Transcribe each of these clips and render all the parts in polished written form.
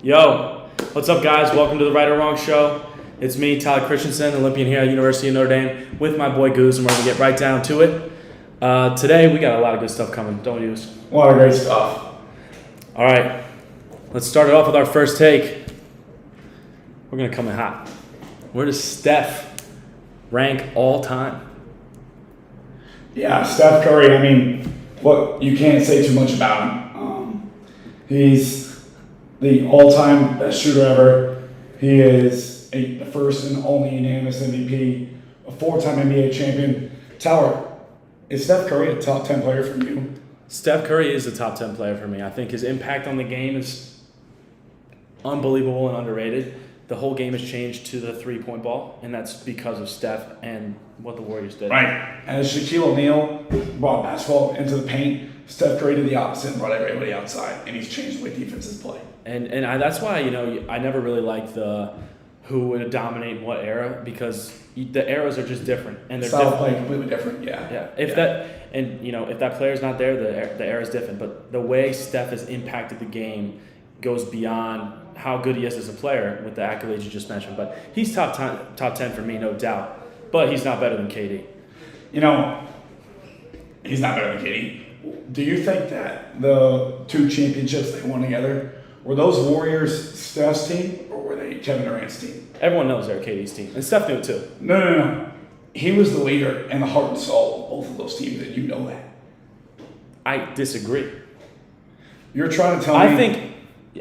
Yo, what's up, guys? Welcome to the Right or Wrong Show. It's me, Tyler Christensen, Olympian here at University of Notre Dame, with my boy Goose, and we're going to get right down to it. Today, we got a lot of good stuff coming, don't we, Goose? A lot of great stuff. All right, let's start it off with our first take. We're going to come in hot. Where does Steph rank all time? Yeah, Steph Curry, you can't say too much about him. He's the all-time best shooter ever. He is the first and only unanimous MVP, a four-time NBA champion. Tyler, is Steph Curry a top 10 player for you? Steph Curry is a top 10 player for me. I think his impact on the game is unbelievable and underrated. The whole game has changed to the three-point ball, and that's because of Steph and what the Warriors did. Right. As Shaquille O'Neal brought basketball into the paint, Steph Curry did the opposite and brought everybody outside, and he's changed the way defenses play. And that's why, I never really liked the who would dominate in what era, because the eras are just different. And they're style of different. play completely different, yeah. Yeah. If that player's not there, the era's different. But the way Steph has impacted the game goes beyond how good he is as a player with the accolades you just mentioned. But he's top 10 for me, no doubt. But he's not better than KD. He's not better than KD. Do you think that the two championships they won together, were those Warriors Steph's team or were they Kevin Durant's team? Everyone knows they're KD's team. And Steph knew it too. No. He was the leader and the heart and soul of both of those teams, and you know that. I disagree. You're trying to tell me... I think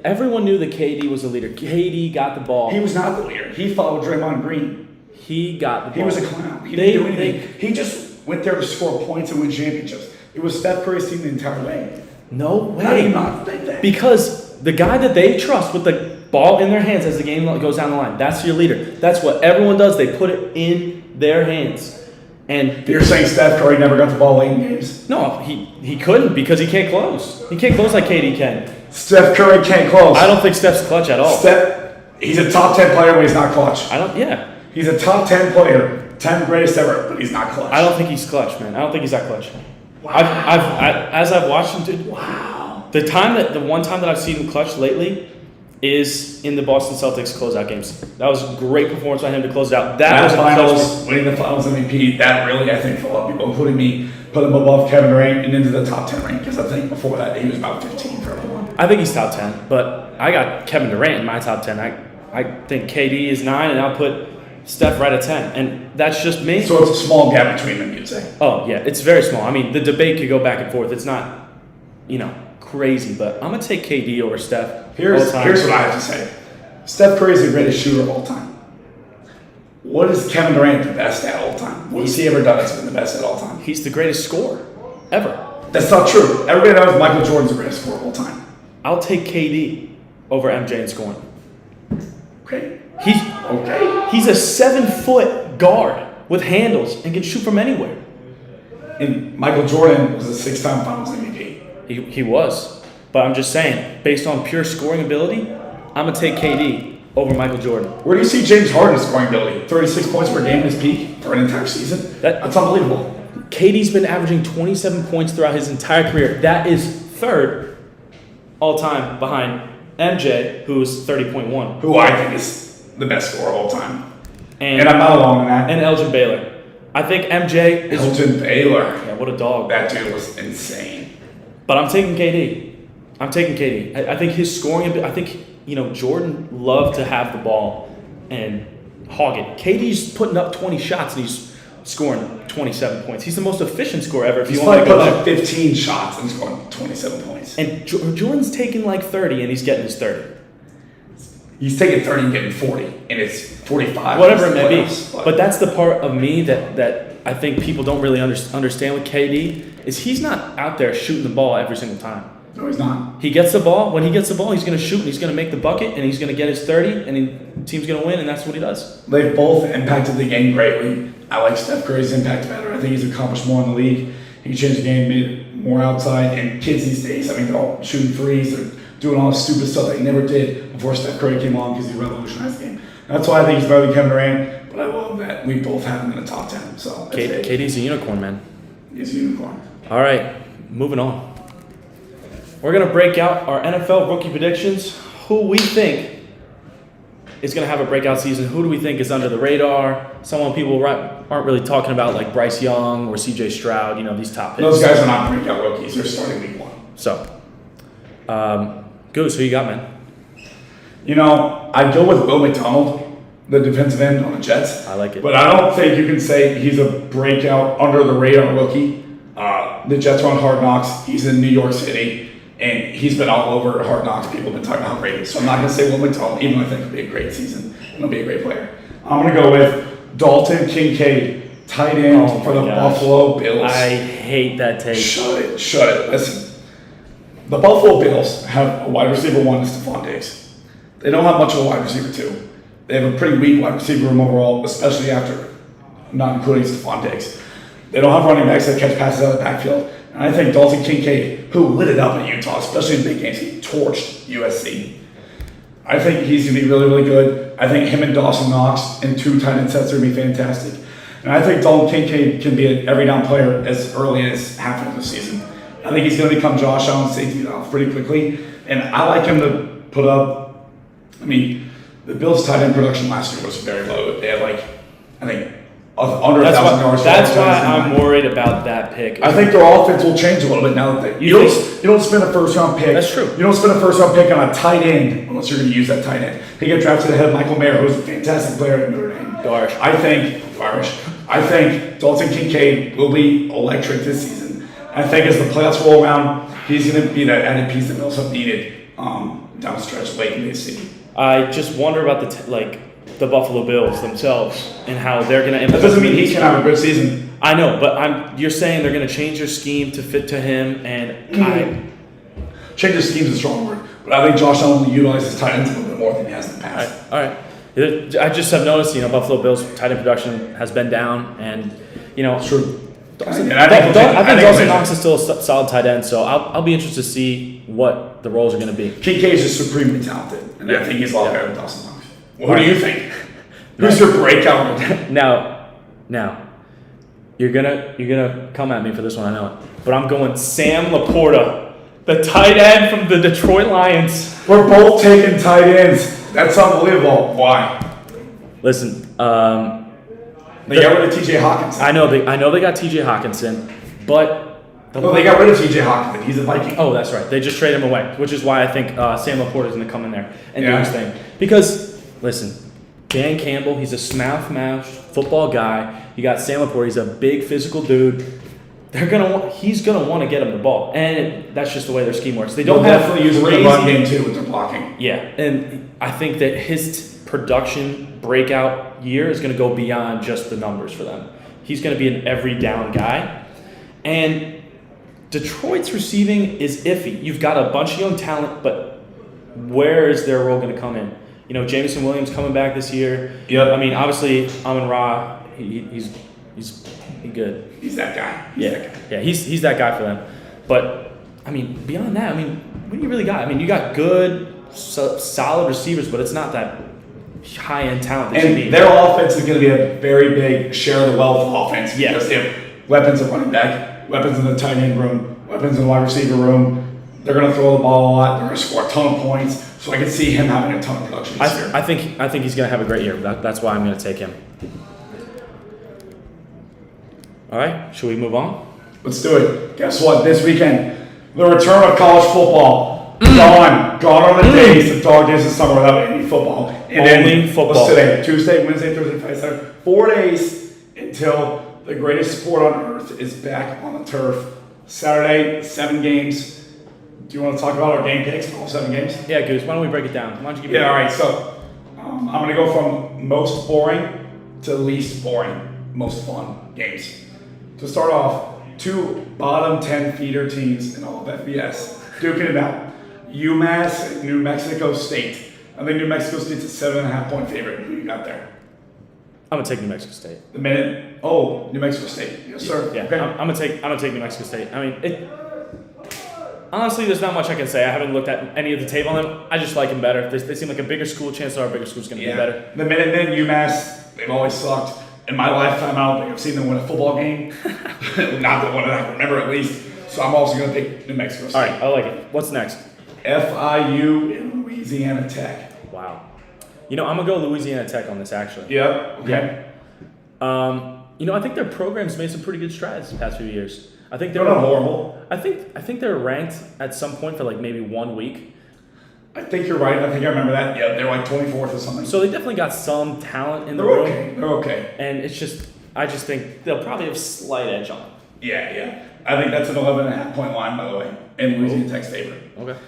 everyone knew that KD was the leader. KD got the ball. He was not the leader. He followed Draymond Green. He got the ball. He was a clown. He didn't do anything. He just went there to score points and win championships. It was Steph Curry's team the entire way. No way. How do you not think that? Because the guy that they trust with the ball in their hands as the game goes down the line, that's your leader. That's what everyone does. They put it in their hands. And you're saying Steph Curry never got the ball late in games? No, he couldn't because he can't close. He can't close like KD can. Steph Curry can't close. I don't think Steph's clutch at all. He's a top 10 player when he's not clutch. Yeah. He's a top 10 player, 10 greatest ever, but he's not clutch. I don't think he's clutch, man. I don't think he's that clutch. Wow. As I've watched him, dude. Wow. The one time that I've seen him clutch lately is in the Boston Celtics closeout games. That was a great performance by him to close it out. That was finals, winning the finals MVP. That really, I think, for a lot of people, including me, put him above Kevin Durant and into the top 10 rank. Because I think before that, he was about 15 for everyone. I think he's top 10, but I got Kevin Durant in my top 10. I think KD is 9, and I'll put Steph right at 10, and that's just me. So it's a small gap between them, you'd say? Oh, yeah, it's very small. I mean, the debate could go back and forth. It's not, crazy, but I'm going to take KD over Steph. Here's what I have to say. Steph Curry is the greatest shooter of all time. What is Kevin Durant the best at all time? What has he ever done that's been the best at all time? He's the greatest scorer ever. That's not true. Everybody knows Michael Jordan's the greatest scorer of all time. I'll take KD over MJ in scoring. Okay. He's a 7-foot guard with handles and can shoot from anywhere. And Michael Jordan was a 6-time Finals MVP. He was, but I'm just saying, based on pure scoring ability, I'm gonna take KD over Michael Jordan. Where do you see James Harden's scoring ability? 36 points per game in his peak for an entire season. That's unbelievable. KD's been averaging 27 points throughout his entire career. That is third all time behind MJ, who's 30.1. Who I think is the best scorer of all time. And I'm not alone in that. And Elgin Baylor. I think MJ is... Elgin Baylor. Yeah, what a dog. That dude was insane. But I'm taking KD. I think his scoring... I think, Jordan loved to have the ball and hog it. KD's putting up 20 shots and he's scoring 27 points. He's the most efficient scorer ever. He's probably putting up 15 shots and scoring 27 points. And Jordan's taking like 30 and he's getting his 30. He's taking 30 and getting 40, and it's 45. Whatever it may be. But that's the part of me that I think people don't really understand with KD is he's not out there shooting the ball every single time. No, he's not. He gets the ball. When he gets the ball, he's going to shoot, and he's going to make the bucket, and he's going to get his 30, and the team's going to win, and that's what he does. They've both impacted the game greatly. I like Steph Curry's impact better. I think he's accomplished more in the league. He changed the game, made it more outside, and kids these days, they're all shooting threes. They're doing all this stupid stuff they never did before Steph Curry came along because he revolutionized the game. That's why I think he's better than Kevin Durant, but I love that we both have him in the top 10. So KD's a unicorn, man. He's a unicorn. All right, moving on. We're going to break out our NFL rookie predictions. who we think is going to have a breakout season. Who do we think is under the radar? Someone people aren't really talking about, like Bryce Young or C.J. Stroud. These top picks. Those guys are not breakout rookies. They're starting week 1. So, Goose, who you got, man? I'd go with Will McDonald, the defensive end on the Jets. I like it. But I don't think you can say he's a breakout, under-the-radar rookie. The Jets are on Hard Knocks. He's in New York City, and he's been all over Hard Knocks. People have been talking about how great he is. So I'm not going to say Will McDonald, even though I think it'll be a great season. And he'll be a great player. I'm going to go with Dalton Kincaid, tight end for the Buffalo Bills. I hate that take. Shut it. Listen, the Buffalo Bills have a wide receiver 1 in Stephon Diggs. They don't have much of a wide receiver 2. They have a pretty weak wide receiver room overall, especially after not including Stephon Diggs. They don't have running backs that catch passes out of the backfield. And I think Dalton Kincaid, who lit it up in Utah, especially in big games, he torched USC. I think he's going to be really, really good. I think him and Dawson Knox in 2 tight end sets are going to be fantastic. And I think Dalton Kincaid can be an every down player as early as halfway through the season. I think he's going to become Josh Allen's safety valve pretty quickly. And I like him to put up, the Bills' tight end production last year was very low. They had I think, under 1,000 yards. That's why I'm worried about that pick. I think their offense will change a little bit now that you don't spend a first-round pick. That's true. You don't spend a first-round pick on a tight end unless you're going to use that tight end. He got drafted ahead of Michael Mayer, who's a fantastic player at Notre Dame. I think Dalton Kincaid will be electric this season. I think as the playoffs roll around, he's going to be that added piece that Bills have needed down the stretch late in the season. I just wonder about the Buffalo Bills themselves and how they're going to implement. That doesn't mean he can have a good season. I know, but you're saying they're going to change their scheme to fit to him, and change their scheme is a strong word, but I think Josh Allen will utilize his tight ends a little bit more than he has in the past. All right. I just have noticed, Buffalo Bills tight end production has been down, and It's true. I think Dawson Knox is still a solid tight end, so I'll be interested to see what the roles are going to be. Kincaid is just supremely talented, and I think he's a lot better than Dawson Knox. What do you think? Who's your breakout? Now, you're gonna come at me for this one, I know it, but I'm going Sam Laporta, the tight end from the Detroit Lions. We're both taking tight ends. That's unbelievable. Why? Listen, they got rid of T.J. Hawkinson. I know they got T.J. Hawkinson, but they got rid of T.J. Hawkinson. He's a Viking. Oh, that's right. They just traded him away, which is why I think Sam Laporta is going to come in there and do his thing. Because listen, Dan Campbell, he's a smash football guy. You got Sam Laporta. He's a big physical dude. He's gonna want to get him the ball, and that's just the way their scheme works. They'll definitely use the run game too with their blocking. Yeah, and I think that his production breakout year is going to go beyond just the numbers for them. He's going to be an every down guy, and Detroit's receiving is iffy. You've got a bunch of young talent, but where is their role going to come in? Jameson Williams coming back this year. Yep. Obviously, Amon-Ra, he's good. He's that guy. He's that guy for them. But beyond that, what do you really got? You got good, solid receivers, but it's not that high-end talent that you need. Their offense is going to be a very big share of the wealth offense. Yeah. Because they have weapons at running back, weapons in the tight end room, weapons in the wide receiver room. They're going to throw the ball a lot. They're going to score a ton of points. So I can see him having a ton of production this year. I think he's going to have a great year. That's why I'm going to take him. All right, should we move on? Let's do it. Guess what? This weekend, the return of college football. Gone on the days, the dog days of summer without any football. Only football. What's today? Tuesday, Wednesday, Thursday, Friday, Saturday. 4 days until the greatest sport on earth is back on the turf. Saturday, 7 games. Do you want to talk about our game picks for all 7 games? Yeah, Goose. Why don't we break it down? Why don't you give me? Yeah, all right. So I'm going to go from most boring to least boring, most fun games. To start off, 2 bottom 10 feeder teams in all of FBS duking it out. UMass and New Mexico State. I think New Mexico State's a 7.5 point favorite. Who you got there? I'm gonna take New Mexico State. New Mexico State. Yes, sir. Yeah. Okay. I'm gonna take New Mexico State. Honestly, there's not much I can say. I haven't looked at any of the tape on them. I just like them better. They seem like a bigger school. Chances are a bigger school's gonna be better. The Minutemen, UMass, they've always sucked. In my lifetime, I don't think I've seen them win a football game. Not the one that I can remember, at least. So I'm also going to pick New Mexico State. All right, I like it. What's next? FIU and Louisiana Tech. Wow. I'm going to go Louisiana Tech on this, actually. Yep. Okay. I think their program's made some pretty good strides the past few years. I think They're not horrible. I think they're ranked at some point for like maybe 1 week. I think you're right. I think I remember that. Yeah, they're like 24th or something. So they definitely got some talent in the room. They're okay. And I just think they'll probably have a slight edge on them. Yeah. I think that's an 11.5 point line, by the way, in Louisiana Tech's favor. Okay.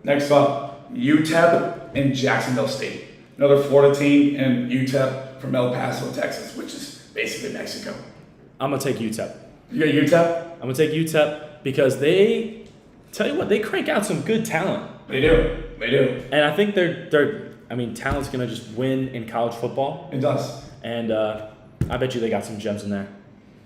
Next up, UTEP and Jacksonville State. Another Florida team, and UTEP from El Paso, Texas, which is basically Mexico. I'm going to take UTEP. You got UTEP? I'm going to take UTEP because they crank out some good talent. They do. And I think talent's going to just win in college football. It does. And I bet you they got some gems in there.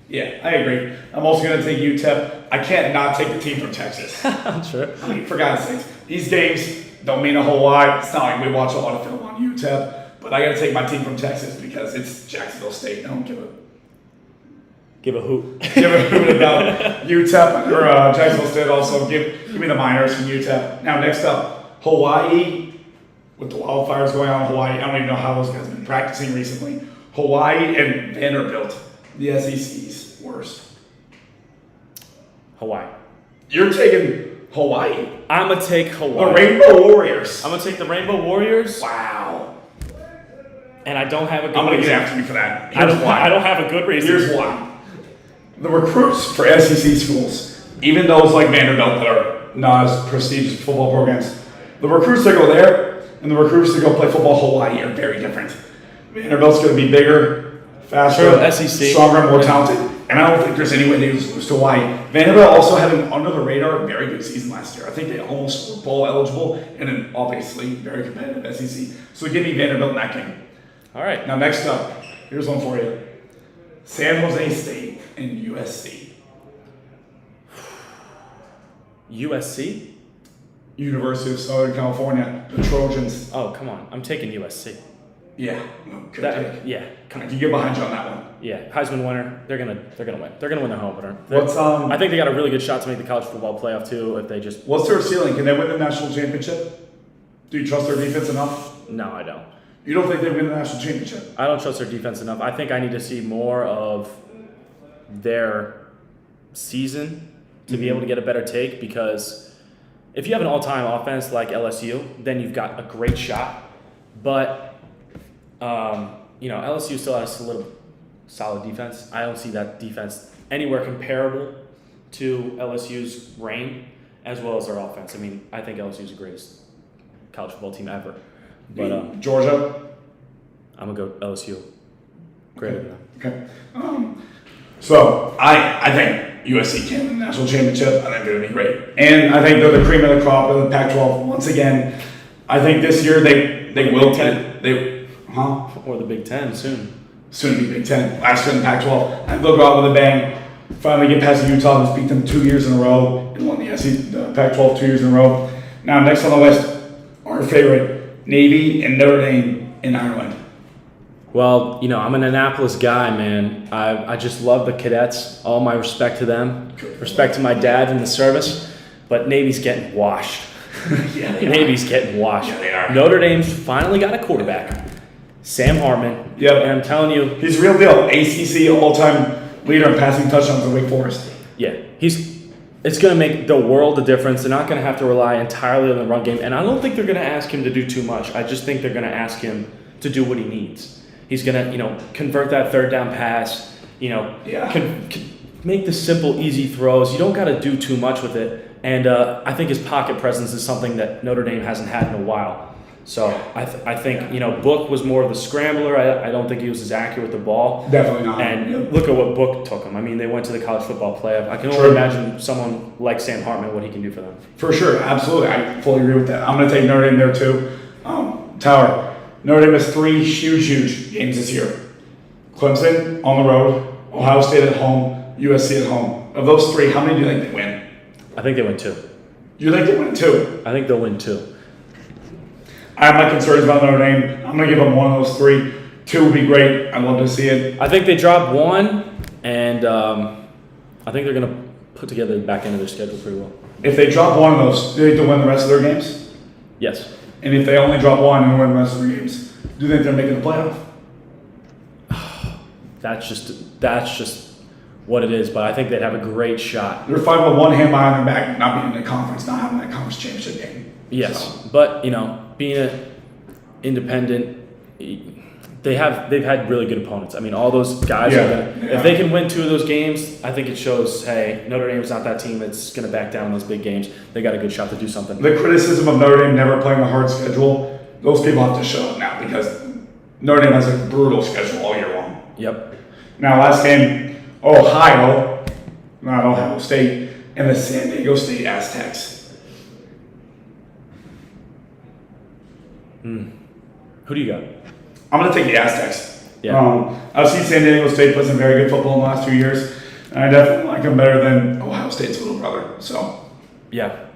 Yeah, I agree. I'm also going to take UTEP. I can't not take the team from Texas. I'm sure. I mean, for God's sakes, these games don't mean a whole lot. It's not like we watch a lot of film on UTEP, but I got to take my team from Texas because it's Jacksonville State. I don't give a hoot. Give a hoot about UTEP or Jacksonville State. Also, give me the Miners from UTEP. Now, next up, Hawaii. With the wildfires going on in Hawaii, I don't even know how those guys have been practicing recently. Hawaii and Vanderbilt, the SEC's worst. Hawaii. You're taking Hawaii. I'm going to take Hawaii. The Rainbow Warriors. I'm going to take the Rainbow Warriors. Wow. And I don't have a good I'm going to reason. get after you for that. I don't have a good reason. Here's why. The recruits for SEC schools, even those like Vanderbilt that are not as prestigious football programs, the recruits that go there and the recruits that go play football Hawaii are very different. Vanderbilt's going to be bigger, faster, SEC. Stronger, more talented. And I don't think there's any way they lose to Hawaii. Vanderbilt also had an under-the-radar, very good season last year. I think they almost were bowl eligible and an obviously very competitive SEC. So give me Vanderbilt in that game. All right. Now next up, here's one for you. San Jose State and USC. USC? University of Southern California, the Trojans. Oh, come on. I'm taking USC. Yeah, good take. Yeah, come I on. can get behind you on that one. Yeah, Heisman winner. They're gonna win. They're gonna win their home opener. I I think they got a really good shot to make the college football playoff too. If they just. What's their ceiling? Can they win the national championship? Do you trust their defense enough? No, I don't. You don't think they win the national championship? I don't trust their defense enough. I think I need to see more of their season to be able to get a better take, because if you have an all-time offense like LSU, then you've got a great shot. But LSU still has a little solid defense. I don't see that defense anywhere comparable to LSU's reign, as well as their offense. I mean, I think LSU is the greatest college football team ever. But Georgia? I'm gonna go LSU. Greater than that. Okay. So I think USC can win the national championship. I think they're going to be great. And I think they're the cream of the crop of the Pac-12 once again. I think this year they will get it. Or the Big Ten soon. Soon to be Big Ten. Last year in the Pac-12. I think they'll go out with a bang. Finally get past Utah, who's beat them 2 years in a row, and won the Pac-12 2 years in a row. Now, next on the list, our favorite, Navy and Notre Dame in Ireland. Well, I'm an Annapolis guy, man. I just love the cadets. All my respect to them. Respect to my dad in the service. But Navy's getting washed. Yeah, Navy's getting washed. Yeah, they are. Notre Dame's finally got a quarterback. Sam Hartman. Yep. And I'm telling you. He's a real deal. ACC all-time leader in passing touchdowns at Wake Forest. Yeah. It's going to make the world a difference. They're not going to have to rely entirely on the run game. And I don't think they're going to ask him to do too much. I just think they're going to ask him to do what he needs. He's going to, convert that third down pass, make the simple, easy throws. You don't got to do too much with it. And I think his pocket presence is something that Notre Dame hasn't had in a while. So I think, Book was more of the scrambler. I don't think he was as accurate with the ball. Definitely not. And look at what Book took him. I mean, they went to the college football playoff. I can only imagine someone like Sam Hartman, what he can do for them. For sure. Absolutely. I fully agree with that. I'm going to take Notre Dame there too. Tower. Notre Dame has 3 huge games this year. Clemson on the road, Ohio State at home, USC at home. Of those 3, how many do you think they win? I think they win 2. You think they win 2? I think they'll win 2. I have my concerns about Notre Dame. I'm going to give them one of those 3. 2 would be great. I'd love to see it. I think they drop 1, and I think they're going to put together the back end of their schedule pretty well. If they drop one of those, do they have to win the rest of their games? Yes. And if they only drop one and win the rest of the games, do you think they're making the playoff? That's just what it is. But I think they'd have a great shot. They're fighting with one hand behind their back, not being in the conference, not having that conference championship game. Yes, So, but being an independent, they've had really good opponents. I mean, all those guys are gonna, if they can win 2 of those games, I think it shows, hey, Notre Dame's not that team that's going to back down in those big games. They got a good shot to do something. the criticism of Notre Dame never playing a hard schedule, those people have to show up now because Notre Dame has a brutal schedule all year long. Yep. Now, last game, Ohio, not Ohio State, and the San Diego State Aztecs. Who do you got? I'm going to take the Aztecs. Yeah. I've seen San Diego State play some very good football in the last 2 years, and I definitely like them better than Ohio State's little brother. So, Yeah.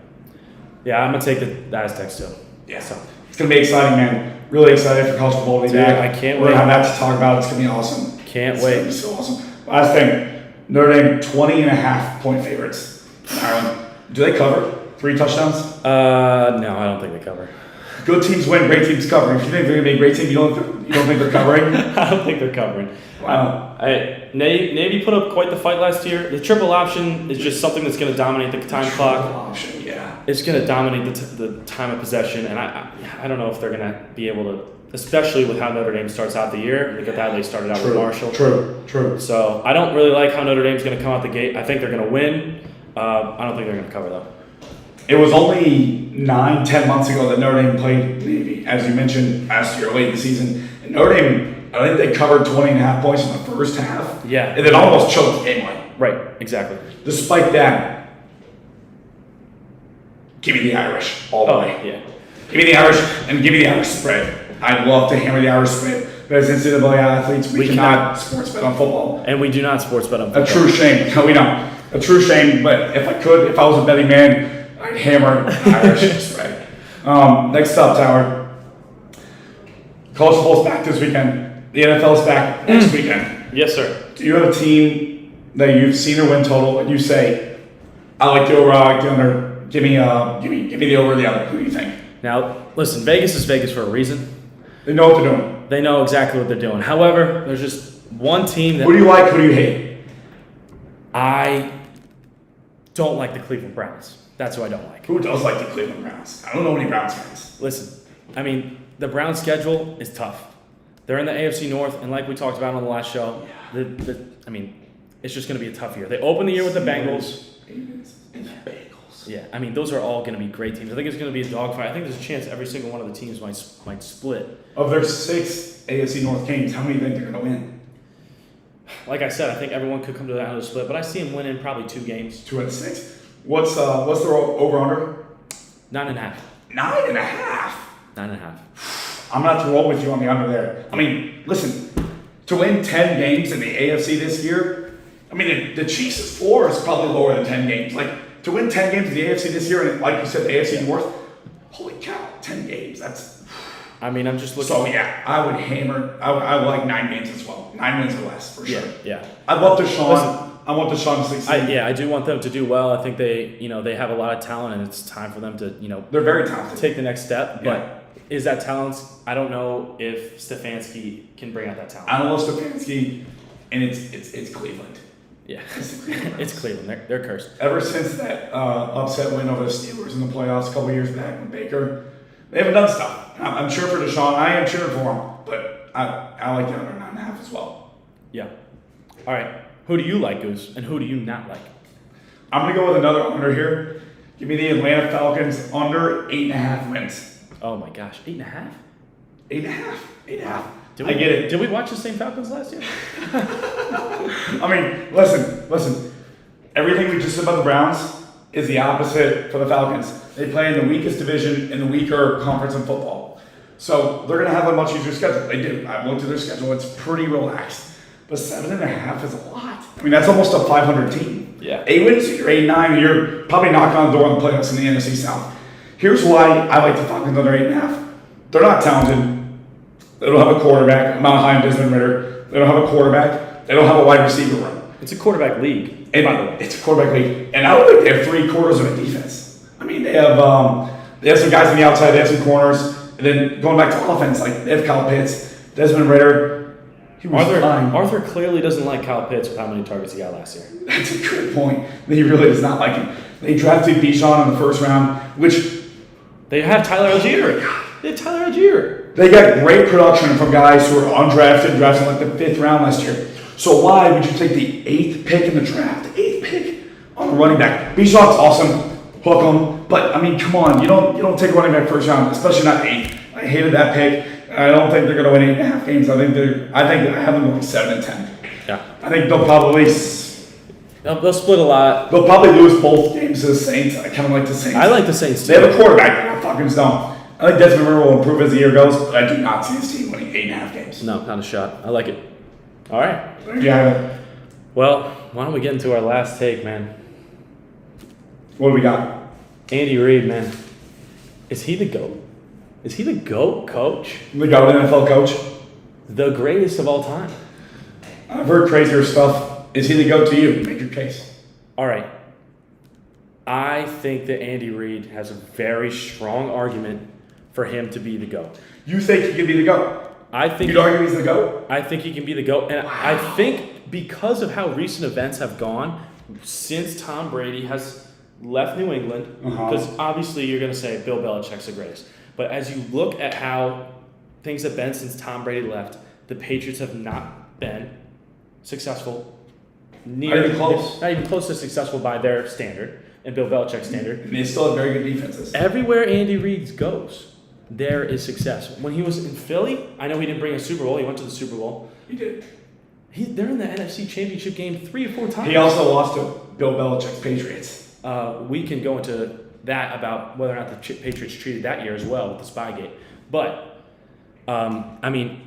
Yeah, I'm going to take the Aztecs too. yeah. So it's going to be exciting, man. Really excited for college football to be back. I can't We're wait. going to have that to talk about. It's going to be awesome. Can't It's wait. going to be so awesome. Last thing, Notre Dame 20.5-point favorites in Ireland. Do they cover 3 touchdowns? No, I don't think they cover. Good teams win, great teams cover. If you think they're going to be a great team, you don't think they're covering? I don't think they're covering. Wow. Navy put up quite the fight last year. The triple option is just something that's going to dominate the time clock. Option, yeah. It's going to dominate the time of possession, and I don't know if they're going to be able to, especially with how Notre Dame starts out the year. Look at that, they started out with Marshall. True. So I don't really like how Notre Dame's going to come out the gate. I think they're going to win. I don't think they're going to cover though. It was only 9-10 months ago that Notre Dame played Navy, as you mentioned, last year, late in the season. And Notre Dame, I think they covered 20.5 points in the first half. Yeah. And then almost choked the game away. Right, exactly. Despite that, give me the Irish all the way. Yeah. Give me the Irish and give me the Irish spread. I'd love to hammer the Irish spread. But as NCAA athletes, we cannot sports bet on football. And we do not sports bet on football. A true shame. No, we don't. A true shame, but if I was a betting man, I'd hammer Irish spread. Next up, Tower. College football's back this weekend. The NFL's back next weekend. Yes, sir. Do you have a team that you've seen their win total and you say, I like the over, I like the under. Give me the over or the other. Who do you think? Now, listen, Vegas is Vegas for a reason. They know what they're doing. They know exactly what they're doing. However, there's just one team that Who do you like? Who do you hate? I don't like the Cleveland Browns. That's who I don't like. Who does like the Cleveland Browns? I don't know any Browns fans. Listen, I mean, the Browns' schedule is tough. They're in the AFC North, and like we talked about on the last show, it's just going to be a tough year. They open the year with the Bengals. And the Bengals. Yeah, I mean, those are all going to be great teams. I think it's going to be a dogfight. I think there's a chance every single one of the teams might split. Of their 6 AFC North games, how many do you think they're going to win? Like I said, I think everyone could come to that other split, but I see them winning probably 2 games. 2 out of 6. What's their over/under? 9.5. 9.5. 9.5. I'm gonna have to roll with you on the under there. I mean, listen, to win 10 games in the AFC this year, I mean, the Chiefs' floor is probably lower than 10 games. Like, to win 10 games in the AFC this year, and like you said, the AFC North, holy cow, 10 games. That's. I mean, I'm just looking. So, yeah, I would hammer. I would like 9 games as well. 9 wins or less, for sure. Yeah. I love Deshaun. I want Deshaun to succeed. I do want them to do well. I think they have a lot of talent, and it's time for them to, They're very talented. take the next step. Yeah. But is that talent? I don't know if Stefanski can bring out that talent. I don't love Stefanski, and it's Cleveland. Yeah, Cleveland. it's Cleveland. They're cursed. Ever since that upset win over the Steelers in the playoffs a couple years back with Baker, they haven't done stuff. I'm cheering for Deshaun. I am cheering for him, but I like the under 9.5 as well. Yeah. All right. Who do you like, Goose, and who do you not like? I'm gonna go with another under here. Give me the Atlanta Falcons under 8.5 wins. Oh my gosh, 8.5? 8.5. 8.5. Did I get it. Did we watch the same Falcons last year? I mean, listen. Everything we just said about the Browns is the opposite for the Falcons. They play in the weakest division in the weaker conference in football. So they're going to have a much easier schedule. They do. I've looked at their schedule. It's pretty relaxed. But 7.5 is a lot. I mean, that's almost a 500 team. Yeah. 8 wins, you're 8-9, you're probably knocking on the door in the playoffs in the NFC South. Here's why I like the Falcons under 8.5. They're not talented. They don't have a quarterback. I'm not high on Desmond Ritter. They don't have a quarterback. They don't have a wide receiver room. It's a quarterback league, And by the way. it's a quarterback league. And I don't think they have 3 quarters of a defense. I mean, they have They have some guys on the outside. They have some corners. And then going back to offense, like they have Kyle Pitts, Desmond Ridder. He was fine. Arthur clearly doesn't like Kyle Pitts with how many targets he got last year. That's a good point. He really does not like him. They drafted Bijan in the first round, which they have Tyler Algier. They got great production from guys who were undrafted, drafted like the 5th round last year. So why would you take the 8th pick in the draft, on a running back? Bijan's awesome, hook him, but I mean, come on, you don't take a running back first round, especially not 8th. I hated that pick. I don't think they're going to win 8.5 games. I think I have them going 7 and 10. Yeah. I think they'll probably. They'll split a lot. They'll probably lose both games to the Saints. I kind of like the Saints. I like the Saints too. They have a quarterback. They're not fucking dumb. I think Desmond Ridder will improve as the year goes, but I do not see his team winning 8.5 games. No, not a shot. I like it. All right. There you have it. Well, why don't we get into our last take, man? What do we got? Andy Reid, man. Is he the GOAT? Is he the GOAT coach? The GOAT NFL coach? The greatest of all time. I've heard crazier stuff. Is he the GOAT to you? Make your case. All right. I think that Andy Reid has a very strong argument for him to be the GOAT. You think he could be the GOAT? You'd argue he's the GOAT? I think he can be the GOAT. And I think because of how recent events have gone, since Tom Brady has left New England, because obviously you're going to say Bill Belichick's the greatest. But as you look at how things have been since Tom Brady left, the Patriots have not been successful. Not even close. Not even close to successful by their standard and Bill Belichick's standard. And they still have very good defenses. Everywhere Andy Reid goes, there is success. When he was in Philly, I know he didn't bring a Super Bowl. He went to the Super Bowl. He did. They're in the NFC Championship game 3 or 4 times. He also lost to Bill Belichick's Patriots. We can go into that about whether or not the Patriots treated that year as well with the Spygate. But, I mean,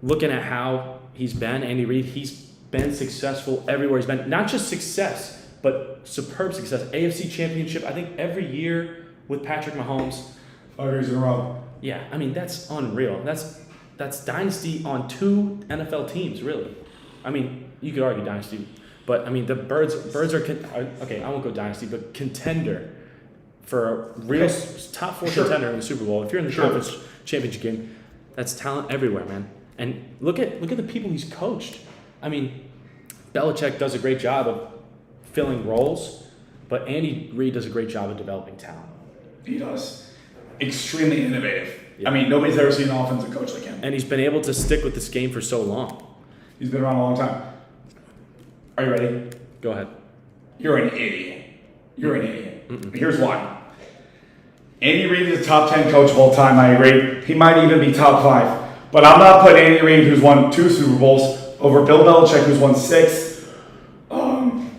looking at how he's been, Andy Reid, he's been successful everywhere he's been. Not just success, but superb success. AFC Championship, I think every year with Patrick Mahomes. 5 years in a row. Yeah, I mean, that's unreal. That's dynasty on 2 NFL teams, really. I mean, you could argue dynasty, but I mean, the Birds are okay, I won't go dynasty, but contender for a real top 4 contender in the Super Bowl. If you're in the conference championship game, that's talent everywhere, man. And look at the people he's coached. I mean, Belichick does a great job of filling roles, but Andy Reid does a great job of developing talent. He does. Extremely innovative. Yeah. I mean, nobody's ever seen an offensive coach like him. And he's been able to stick with this game for so long. He's been around a long time. Are you ready? Go ahead. You're an idiot. Here's why. Andy Reid is a top 10 coach of all time, I agree. He might even be top 5. But I'm not putting Andy Reid, who's won 2 Super Bowls, over Bill Belichick, who's won 6.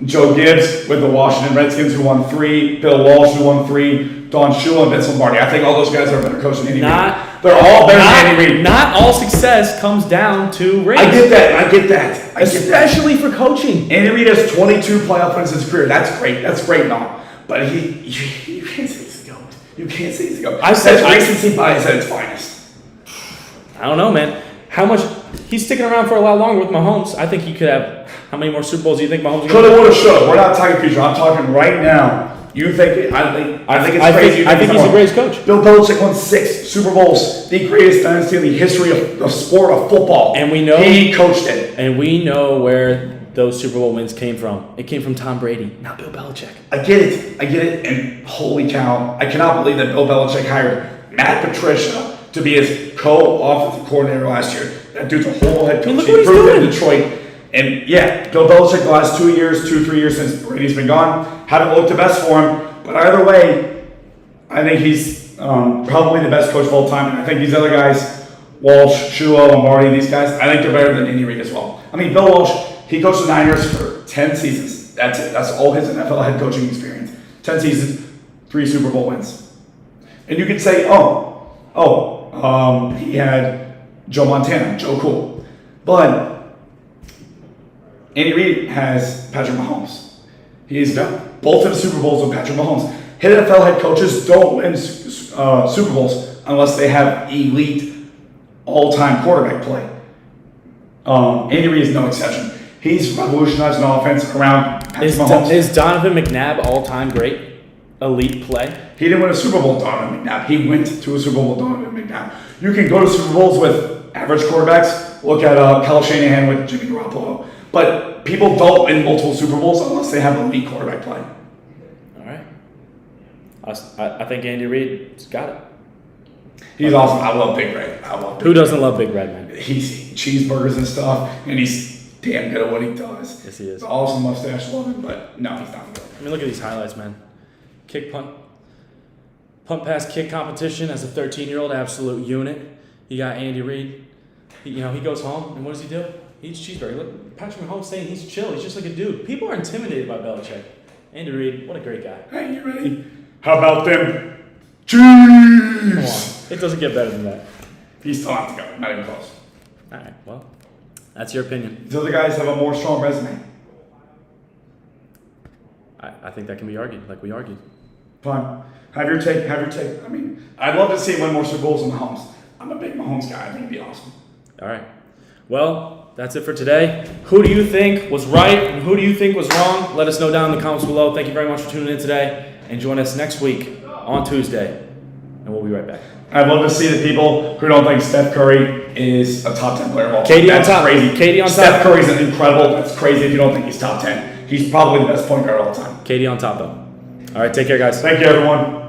Joe Gibbs with the Washington Redskins, who won 3. Bill Walsh, who won 3. Don Shula and Vince Lombardi. I think all those guys are better coaches than Andy Reid. They're all better than Andy Reid. Not all success comes down to rings. I get that. Especially for coaching. Andy Reid has 22 playoff wins in his career. That's great and all. But you can't say he's the GOAT. You can't say he's the GOAT. That's recency bias at its finest. I don't know, man. How much... He's sticking around for a lot longer with Mahomes. I think he could have... How many more Super Bowls do you think Mahomes... Could have, would have, should have. We're not talking future. I'm talking right now. You think... I think it's crazy. I think he's the greatest coach. Bill Belichick won 6 Super Bowls. The greatest dynasty in the history of the sport of football. And we know... He coached it. And we know where those Super Bowl wins came from. It came from Tom Brady, not Bill Belichick. I get it. And holy cow, I cannot believe that Bill Belichick hired Matt Patricia to be his co-offensive coordinator last year. That dude's a whole head coach. He proved it in Detroit. And yeah, Bill Belichick the last 2 years, 2-3 years since Brady's been gone, haven't looked the best for him. But either way, I think he's probably the best coach of all time. And I think these other guys, Walsh, Shula, Lombardi, these guys, I think they're better than Andy Reid as well. I mean, Bill Walsh, he coached the Niners for 10 seasons. That's it. That's all his NFL head coaching experience. 10 seasons, 3 Super Bowl wins. And you could say, he had Joe Montana, Joe Cool. But Andy Reid has Patrick Mahomes. He's got both of the Super Bowls with Patrick Mahomes. NFL head coaches don't win Super Bowls unless they have elite all-time quarterback play. Andy Reid is no exception. He's revolutionized an offense around Patrick Mahomes. Is Donovan McNabb all-time great? elite play. He didn't win a Super Bowl with Donovan McNabb. He went to a Super Bowl with Donovan McNabb. You can go to Super Bowls with average quarterbacks. Look at Kyle Shanahan with Jimmy Garoppolo. But people don't win multiple Super Bowls unless they have elite quarterback play. All right. I think Andy Reid's got it. He's awesome. I love Big Red. Who doesn't love Big Red, man? He's eating cheeseburgers and stuff, and he's damn good at what he does. Yes, he is. Awesome mustache, love him, but no, he's not good. I mean, look at these highlights, man. Kick, punt pass kick competition as a 13-year-old, absolute unit. You got Andy Reid. He goes home, and what does he do? He eats cheeseburger. Look, Patrick Mahomes saying he's chill. He's just like a dude. People are intimidated by Belichick. Andy Reid, what a great guy. Hey, you ready? How about them Come on. Chiefs? It doesn't get better than that. He still has to go. Not even close. All right, well, that's your opinion. These other guys have a more strong resume. I think that can be argued, like we argued. Fine. Have your take. I mean, I'd love to see him win more Super Bowls than Mahomes. I'm a big Mahomes guy. I think it'd be awesome. All right. Well, that's it for today. Who do you think was right and who do you think was wrong? Let us know down in the comments below. Thank you very much for tuning in today. And join us next week on Tuesday. And we'll be right back. I'd love to see the people who don't think Steph Curry is a top 10 player of all time. KD on top. Crazy. KD on top. Steph Curry's incredible. That's crazy if you don't think he's top 10. He's probably the best point guard of all time. KD on top, though. All right, take care, guys. Thank you, everyone.